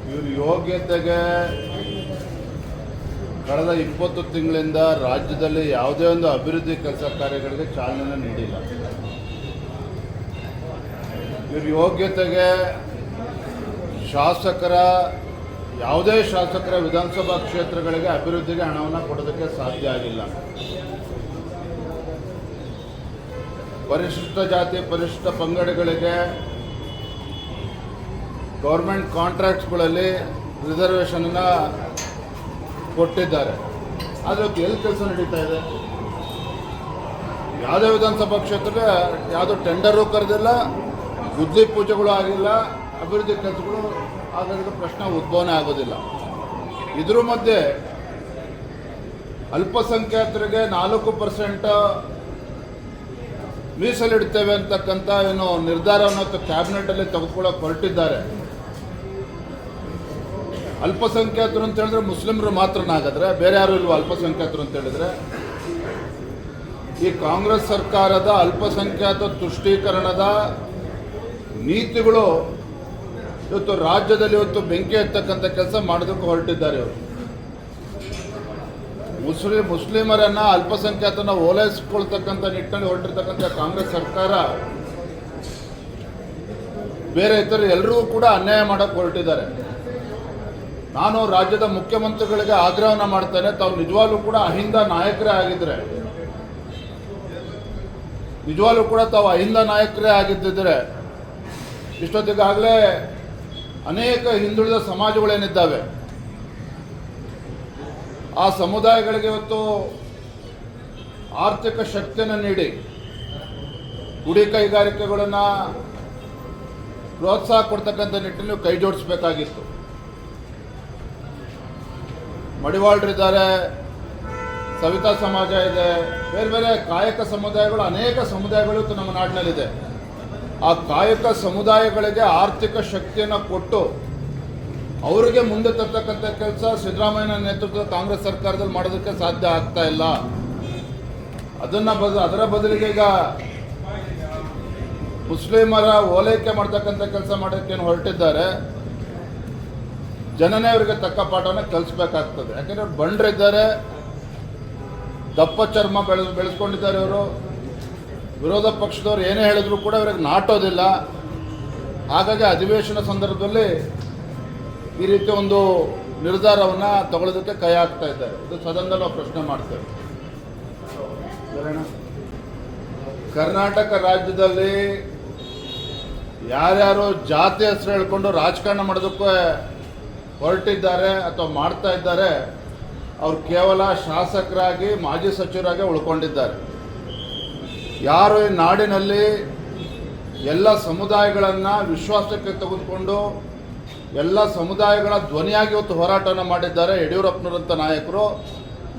ಇವ್ರ ಯೋಗ್ಯತೆಗೆ ಕಳೆದ 20 ತಿಂಗಳಿಂದ ರಾಜ್ಯದಲ್ಲಿ ಯಾವುದೇ ಒಂದು ಅಭಿವೃದ್ಧಿ ಕೆಲಸ ಕಾರ್ಯಗಳಿಗೆ ಚಾಲನೆ ನೀಡಿಲ್ಲ. ಇವ್ರ ಯೋಗ್ಯತೆಗೆ ಯಾವುದೇ ಶಾಸಕರ ವಿಧಾನಸಭಾ ಕ್ಷೇತ್ರಗಳಿಗೆ ಅಭಿವೃದ್ಧಿಗೆ ಹಣವನ್ನು ಕೊಡೋದಕ್ಕೆ ಸಾಧ್ಯ ಆಗಿಲ್ಲ. ಪರಿಶಿಷ್ಟ ಜಾತಿ ಪರಿಶಿಷ್ಟ ಪಂಗಡಗಳಿಗೆ ಗೌರ್ಮೆಂಟ್ ಕಾಂಟ್ರಾಕ್ಟ್ಸ್ಗಳಲ್ಲಿ ರಿಸರ್ವೇಷನ್ನ ಕೊಟ್ಟಿದ್ದಾರೆ. ಆದರೆ ಎಲ್ಲಿ ಕೆಲಸ ನಡೀತಾ ಇದೆ? ಯಾವುದೇ ವಿಧಾನಸಭಾ ಕ್ಷೇತ್ರದ ಯಾವುದೋ ಟೆಂಡರು ಕರೆದಿಲ್ಲ, ಗುದ್ಲಿ ಪೂಜೆಗಳು ಆಗಿಲ್ಲ, ಅಭಿವೃದ್ಧಿ ಕೆಲಸಗಳು ಆಗೋದಕ್ಕೆ ಪ್ರಶ್ನೆ ಉದ್ಭವನೇ ಆಗೋದಿಲ್ಲ. ಇದ್ರ ಮಧ್ಯೆ ಅಲ್ಪಸಂಖ್ಯಾತರಿಗೆ 4% ಮೀಸಲಿಡ್ತೇವೆ ಅಂತಕ್ಕಂಥ ಏನು ನಿರ್ಧಾರವನ್ನು ಕ್ಯಾಬಿನೆಟಲ್ಲಿ ತೆಗೆದುಕೊಳ್ಳೋಕೆ ಹೊರಟಿದ್ದಾರೆ. ಅಲ್ಪಸಂಖ್ಯಾತರು ಅಂತ ಹೇಳಿದ್ರೆ ಮುಸ್ಲಿಮರು ಮಾತ್ರನಾಗಿದ್ರೆ ಬೇರೆ ಯಾರು ಇಲ್ವ? ಅಲ್ಪಸಂಖ್ಯಾತರು ಅಂತ ಹೇಳಿದ್ರೆ ಈ ಕಾಂಗ್ರೆಸ್ ಸರ್ಕಾರದ ಅಲ್ಪಸಂಖ್ಯಾತ ತುಷ್ಟೀಕರಣದ ನೀತಿಗಳು ಇವತ್ತು ರಾಜ್ಯದಲ್ಲಿ ಬೆಂಕಿ ಹತ್ತಕ್ಕಂಥ ಕೆಲಸ ಮಾಡೋದಕ್ಕೆ ಹೊರಟಿದ್ದಾರೆ. ಅವರು ಮುಸ್ಲಿಮರನ್ನ ಅಲ್ಪಸಂಖ್ಯಾತನ ಓಲೈಸ್ಕೊಳ್ತಕ್ಕಂಥ ನಿಟ್ಟಿನಲ್ಲಿ ಹೊರಟಿರ್ತಕ್ಕಂಥ ಕಾಂಗ್ರೆಸ್ ಸರ್ಕಾರ ಬೇರೆ ಇತರ ಎಲ್ಲರಿಗೂ ಕೂಡ ಅನ್ಯಾಯ ಮಾಡೋಕ್ಕೆ ಹೊರಟಿದ್ದಾರೆ. ನಾನು ರಾಜ್ಯದ ಮುಖ್ಯಮಂತ್ರಿಗಳಿಗೆ ಆಗ್ರಹವನ್ನು ಮಾಡ್ತೇನೆ, ತಾವು ನಿಜವಾಗ್ಲೂ ಕೂಡ ಅಹಿಂದ ನಾಯಕರೇ ಆಗಿದ್ರೆ, ನಿಜವಾಗ್ಲೂ ಕೂಡ ತಾವು ಅಹಿಂದ ನಾಯಕರೇ ಆಗಿದ್ದಿದ್ರೆ ಇಷ್ಟೊತ್ತಿಗಾಗಲೇ ಅನೇಕ ಹಿಂದುಳಿದ ಸಮಾಜಗಳೇನಿದ್ದಾವೆ ಆ ಸಮುದಾಯಗಳಿಗೆ ಇವತ್ತು ಆರ್ಥಿಕ ಶಕ್ತಿಯನ್ನು ನೀಡಿ ಗುಡಿ ಕೈಗಾರಿಕೆಗಳನ್ನು ಪ್ರೋತ್ಸಾಹ ಕೊಡ್ತಕ್ಕಂಥ ನಿಟ್ಟಿನಲ್ಲಿ ಕೈ ಜೋಡಿಸಬೇಕಾಗಿತ್ತು. ಮಡಿವಾಳರಿದ್ದಾರೆ, ಸವಿತಾ ಸಮಾಜ ಇದೆ, ಬೇರೆ ಬೇರೆ ಕಾಯಕ ಸಮುದಾಯಗಳು, ಅನೇಕ ಸಮುದಾಯಗಳು ಇವತ್ತು ನಮ್ಮ ನಾಡಿನಲ್ಲಿದೆ. ಆ ಕಾಯಕ ಸಮುದಾಯಗಳಿಗೆ ಆರ್ಥಿಕ ಶಕ್ತಿಯನ್ನು ಕೊಟ್ಟು ಅವರಿಗೆ ಮುಂದೆ ತರ್ತಕ್ಕಂಥ ಕೆಲಸ ಸಿದ್ದರಾಮಯ್ಯನ ನೇತೃತ್ವದ ಕಾಂಗ್ರೆಸ್ ಸರ್ಕಾರದಲ್ಲಿ ಮಾಡೋದಕ್ಕೆ ಸಾಧ್ಯ ಆಗ್ತಾ ಇಲ್ಲ. ಅದರ ಬದಲಿಗೆ ಈಗ ಮುಸ್ಲಿಮರ ಓಲೈಕೆ ಮಾಡ್ತಕ್ಕಂಥ ಕೆಲಸ ಮಾಡೋಕ್ಕೇನು ಹೊರಟಿದ್ದಾರೆ. ಜನನೇ ಅವರಿಗೆ ತಕ್ಕ ಪಾಠವನ್ನು ಕಲಿಸ್ಬೇಕಾಗ್ತದೆ. ಯಾಕೆಂದರೆ ಬಂಡರಿದ್ದಾರೆ, ದಪ್ಪ ಚರ್ಮ ಬೆಳೆಸ್ಕೊಂಡಿದ್ದಾರೆ. ಇವರು ವಿರೋಧ ಪಕ್ಷದವ್ರು ಏನೇ ಹೇಳಿದ್ರು ಕೂಡ ಇವರಿಗೆ ನಾಟೋದಿಲ್ಲ. ಹಾಗಾಗಿ ಅಧಿವೇಶನ ಸಂದರ್ಭದಲ್ಲಿ ಈ ರೀತಿ ಒಂದು ನಿರ್ಧಾರವನ್ನು ತಗೊಳ್ಳೋದಕ್ಕೆ ಕೈ ಹಾಕ್ತಾ ಇದ್ದಾರೆ. ಇದು ಸದನದಲ್ಲಿ ನಾವು ಪ್ರಶ್ನೆ ಮಾಡ್ತೇವೆ. ಕರ್ನಾಟಕ ರಾಜ್ಯದಲ್ಲಿ ಯಾರ್ಯಾರು ಜಾತಿ ಹೆಸರು ಹೇಳ್ಕೊಂಡು ರಾಜಕಾರಣ ಮಾಡೋದಕ್ಕೆ ಹೊರಟಿದ್ದಾರೆ ಅಥವಾ ಮಾಡ್ತಾ ಇದ್ದಾರೆ, ಅವರು ಕೇವಲ ಶಾಸಕರಾಗಿ ಮಾಜಿ ಸಚಿವರಾಗಿ ಉಳ್ಕೊಂಡಿದ್ದಾರೆ. ಯಾರು ಈ ನಾಡಿನಲ್ಲಿ ಎಲ್ಲ ಸಮುದಾಯಗಳನ್ನು ವಿಶ್ವಾಸಕ್ಕೆ ತೆಗೆದುಕೊಂಡು ಎಲ್ಲ ಸಮುದಾಯಗಳ ಧ್ವನಿಯಾಗಿ ಇವತ್ತು ಹೋರಾಟವನ್ನು ಮಾಡಿದ್ದಾರೆ ಯಡಿಯೂರಪ್ಪನವರಂಥ ನಾಯಕರು.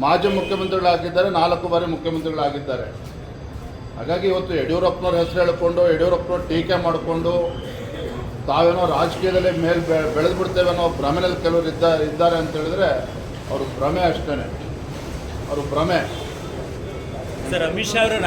ಮಾಜಿ ಮುಖ್ಯಮಂತ್ರಿಗಳಾಗಿದ್ದಾರೆ, 4 ಬಾರಿ ಮುಖ್ಯಮಂತ್ರಿಗಳಾಗಿದ್ದಾರೆ. ಹಾಗಾಗಿ ಇವತ್ತು ಯಡಿಯೂರಪ್ಪನವ್ರ ಹೆಸರು ಹೇಳಿಕೊಂಡು ಯಡಿಯೂರಪ್ಪನವ್ರು ಟೀಕೆ ಮಾಡಿಕೊಂಡು ತಾವೇನೋ ರಾಜಕೀಯದಲ್ಲಿ ಬೆಳೆದು ಬಿಡ್ತೇವೆ ಅನ್ನೋ ಭ್ರಮೆಯಲ್ಲಿ ಕೆಲವರು ಇದ್ದಾರೆ ಅಂತ ಹೇಳಿದ್ರೆ ಅವರು ಭ್ರಮೆ ಅಷ್ಟೇ, ಅವರು ಭ್ರಮೆ. ಸರ್, ಅಮಿತ್ ಶಾ ಅವರು